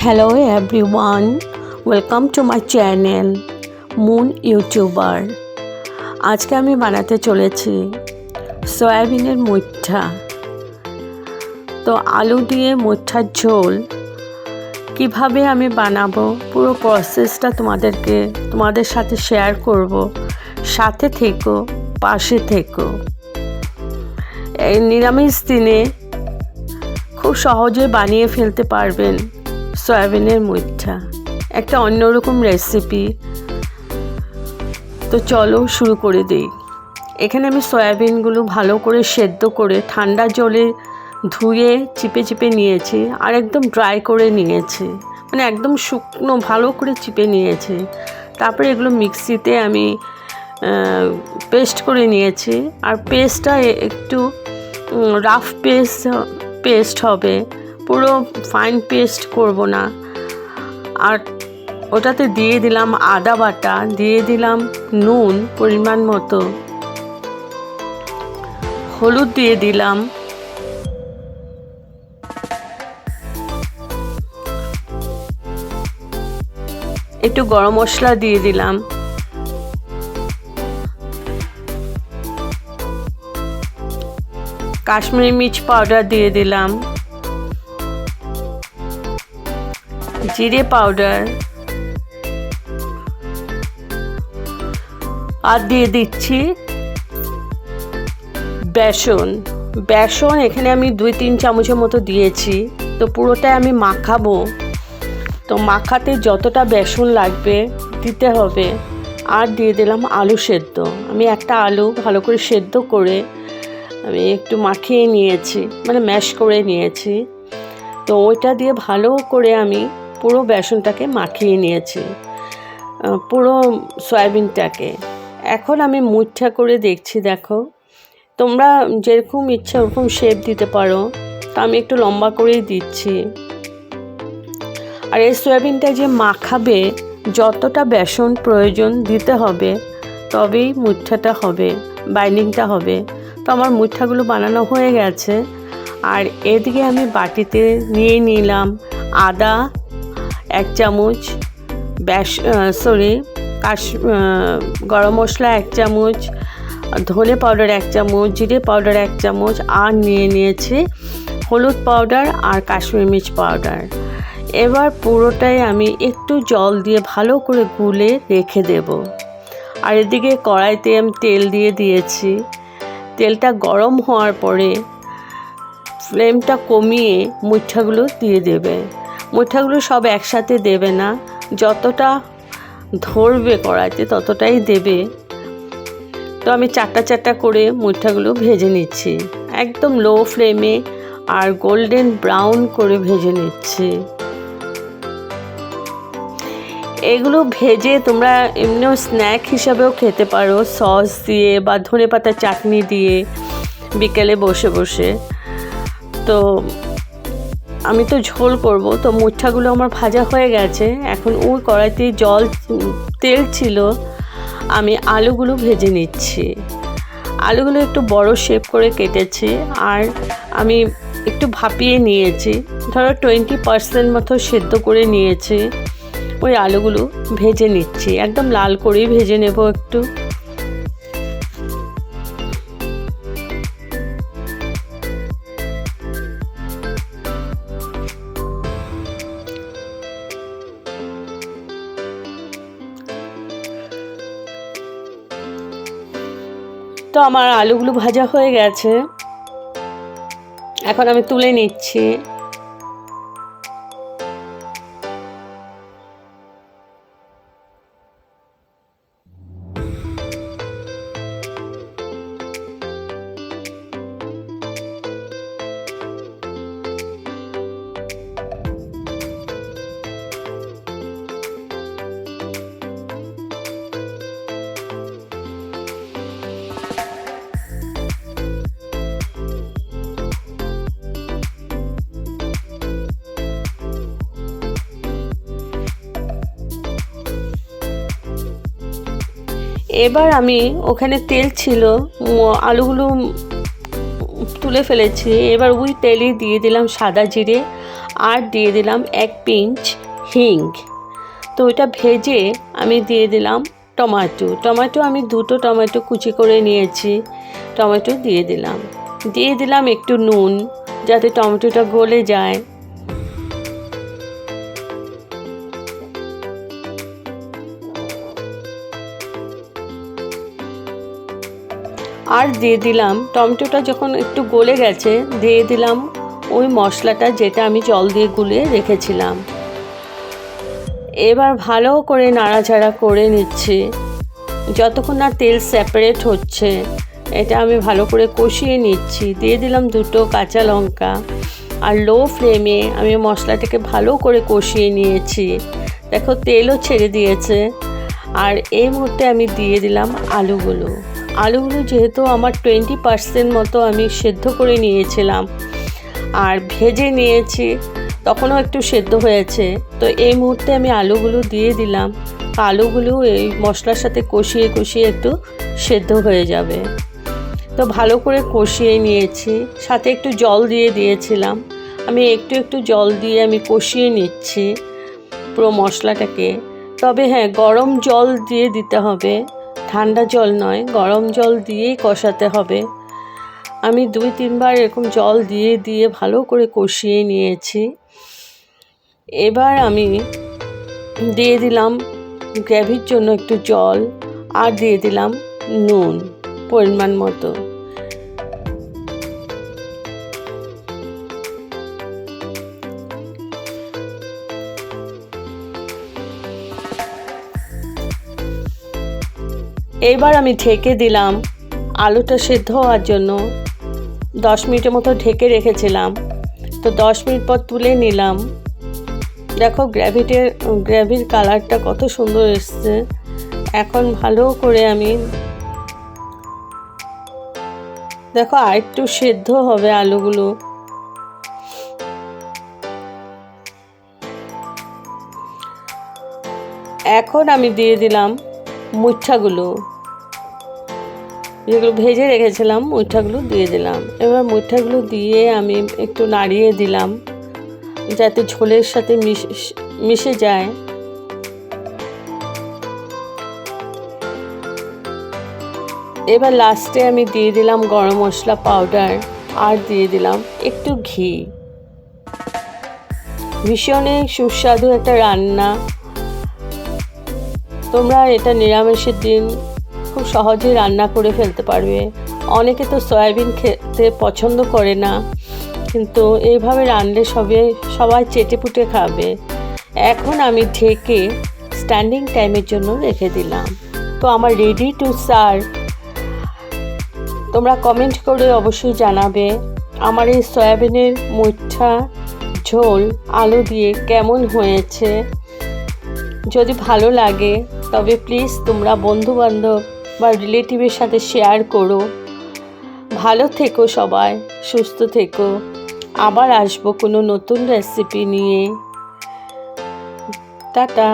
Hello everyone, welcome to my channel Moon YouTuber। আজকে আমি বানাতে চলেছি সয়াবিনের মুইঠা। তো আলু দিয়ে মুইঠার ঝোল কিভাবে আমি বানাবো পুরো প্রসেসটা তোমাদের সাথে শেয়ার করব। সাথে থেকো, পাশে থেকো। এই নিরামিষ দিনে খুব সহজে বানিয়ে ফেলতে পারবেন সয়াবিনের মুইঠা, একটা অন্যরকম রেসিপি। তো চলো শুরু করে দিই। এখানে আমি সয়াবিনগুলো ভালো করে সেদ্ধ করে ঠান্ডা জলে ধুয়ে চিপে চিপে নিয়েছি, আর একদম ড্রাই করে নিয়েছি, মানে একদম শুকনো ভালো করে চিপে নিয়েছি। তারপরে এগুলো মিক্সিতে আমি পেস্ট করে নিয়েছি, আর পেস্টটা একটু রাফ পেস্ট হবে, পুরো ফাইন পেস্ট করব না। আর ওটাতে দিয়ে দিলাম আদা বাটা, দিয়ে দিলাম নুন পরিমাণ মতো, হলুদ দিয়ে দিলাম, একটু গরম মশলা দিয়ে দিলাম, কাশ্মীরি মির্চ পাউডার দিয়ে দিলাম, জিরে পাউডার, আর দিয়ে দিচ্ছি বেসন। এখানে আমি 2-3 চামচের মতো দিয়েছি। তো পুরোটাই আমি মাখাবো, তো মাখাতে যতটা বেসন লাগবে দিতে হবে। আর দিয়ে দিলাম আলু সেদ্ধ। আমি একটা আলু ভালো করে সেদ্ধ করে আমি একটু মাখিয়ে নিয়েছি, মানে ম্যাশ করে নিয়েছি। তো ওইটা দিয়ে ভালো করে আমি পুরো বেসনটাকে মাখিয়ে নিয়েছি, পুরো সয়াবিনটাকে। এখন আমি মুইঠা করে দেখছি। দেখো, তোমরা যেরকম ইচ্ছা ওরকম শেপ দিতে পারো, তো আমি একটু লম্বা করেই দিচ্ছি। আর এই সয়াবিনটা যে মাখাবে যতটা বেসন প্রয়োজন দিতে হবে, তবেই মুইঠাটা হবে, বাইন্ডিংটা হবে। তো আমার মুইঠাগুলো বানানো হয়ে গেছে। আর এদিকে আমি বাটিতে নিয়ে নিলাম আদা 1 চামচ, গরম মশলা 1 চামচ, ধনে পাউডার 1 চামচ, জিরে পাউডার 1 চামচ, আর নিয়েছি হলুদ পাউডার আর কাশ্মীরি মির্চ পাউডার। এবার পুরোটাই আমি একটু জল দিয়ে ভালো করে গুলে রেখে দেব। আর এদিকে কড়াইতে আমি তেল দিয়ে দিয়েছি। তেলটা গরম হওয়ার পরে ফ্লেমটা কমিয়ে মুইঠাগুলো দিয়ে দেবে। মুইঠাগুলো সব একসাথে দেবে না, যতটা ধরবে কড়াইতে ততটাই দেবে। তো আমি চারটা করে মুইঠাগুলো ভেজে নিচ্ছি, একদম লো ফ্লেমে, আর গোল্ডেন ব্রাউন করে ভেজে নিচ্ছি। এগুলো ভেজে তোমরা এমনিও স্ন্যাক হিসাবেও খেতে পারো, সস দিয়ে বা ধনেপাতার চাটনি দিয়ে বিকেলে বসে বসে। তো আমি তো ঝোল করব, তো মুইঠাগুলো আমার ভাজা হয়ে গেছে। এখন ওই কড়াইতে তেল ছিল, আমি আলুগুলো ভেজে নিচ্ছি। আলুগুলো একটু বড় শেপ করে কেটেছি, আর আমি একটু ভাপিয়ে নিয়েছি, ধরো 20% মতো সেদ্ধ করে নিয়েছি। ওই আলুগুলো ভেজে নিচ্ছি, একদম লাল করেই ভেজে নেব একটু। তো আমার আলুগুলো ভাজা হয়ে গেছে, এখন আমি তুলে নিচ্ছি। এবার আমি ওখানে তেল ছিল, আলুগুলো তুলে ফেলেছি। এবার ওই তেলেই দিয়ে দিলাম সাদা জিরে আর দিয়ে দিলাম 1 পিঞ্চ হিং। তো ওইটা ভেজে আমি দিয়ে দিলাম টমেটো আমি 2টো টমেটো কুচি করে নিয়েছি, টমেটো দিয়ে দিলাম একটু নুন যাতে টমেটোটা গলে যায়। আর দিয়ে দিলাম, টমেটোটা যখন একটু গলে গেছে দিয়ে দিলাম ওই মশলাটা যেটা আমি জল দিয়ে গুলিয়ে রেখেছিলাম। এবার ভালো করে নাড়াচাড়া করে নিচ্ছি যতক্ষণ না তেল সেপারেট হচ্ছে। এটা আমি ভালো করে কষিয়ে নিচ্ছি। দিয়ে দিলাম 2টো কাঁচা লঙ্কা আর লো ফ্লেমে আমি মশলাটাকে ভালো করে কষিয়ে নিয়েছি। দেখো তেলও ছেড়ে দিয়েছে। আর এই মুহূর্তে আমি দিয়ে দিলাম আলুগুলো যেহেতু আমার 20% মতো আমি সেদ্ধ করে নিয়েছিলাম আর ভেজে নিয়েছি, তখনও একটু সেদ্ধ হয়েছে। তো এই মুহূর্তে আমি আলুগুলো দিয়ে দিলাম। আলুগুলো এই মশলার সাথে কষিয়ে একটু সেদ্ধ হয়ে যাবে। তো ভালো করে কষিয়ে নিয়েছি, সাথে একটু জল দিয়ে দিয়েছিলাম। আমি একটু জল দিয়ে আমি কষিয়ে নিচ্ছি পুরো মশলাটাকে। তবে হ্যাঁ, গরম জল দিয়ে দিতে হবে, ঠান্ডা জল নয়, গরম জল দিয়েই কষাতে হবে। আমি 2-3 বার এরকম জল দিয়ে ভালো করে কষিয়ে নিয়েছি। এবার আমি দিয়ে দিলাম গ্রেভির জন্য একটু জল আর দিয়ে দিলাম নুন পরিমাণ মতো। এবার আমি ঢেকে দিলাম আলুটা সেদ্ধ হওয়ার জন্য। 10 মিনিটের মতো ঢেকে রেখেছিলাম। তো 10 মিনিট পর তুলে নিলাম। দেখো গ্রেভির কালারটা কত সুন্দর এসছে। এখন ভালো করে আমি দেখো আরেকটু সেদ্ধ হবে আলুগুলো। এখন আমি দিয়ে দিলাম মুইঠাগুলো, যেগুলো ভেজে রেখেছিলাম মুইঠাগুলো দিয়ে দিলাম। এবার মুইঠাগুলো দিয়ে আমি একটু নাড়িয়ে দিলাম যাতে ঝোলের সাথে মিশে যায়। এবার লাস্টে আমি দিয়ে দিলাম গরম মশলা পাউডার আর দিয়ে দিলাম একটু ঘি। ভীষণই সুস্বাদু একটা রান্না। তোমরা এটা নিরামিষের দিন খুব সহজেই রান্না করে ফেলতে পারবে। অনেকে তো সয়াবিন খেতে পছন্দ করে না, কিন্তু এইভাবে রান্নালে সবাই চেটেপুটে খাবে। এখন আমি ঢেকে স্ট্যান্ডিং টাইমের জন্য রেখে দিলাম। তো আমার রেডি টু সার্ভ। তোমরা কমেন্ট করে অবশ্যই জানাবে আমার এই সয়াবিনের মুইঠা ঝোল আলু দিয়ে কেমন হয়েছে। যদি ভালো লাগে তবে প্লিজ তোমরা বন্ধুবান্ধব বা রিলেটিভের সাথে শেয়ার করো। ভালো থেকো সবাই, সুস্থ থেকো। আবার আসবো কোনো নতুন রেসিপি নিয়ে। টাটা।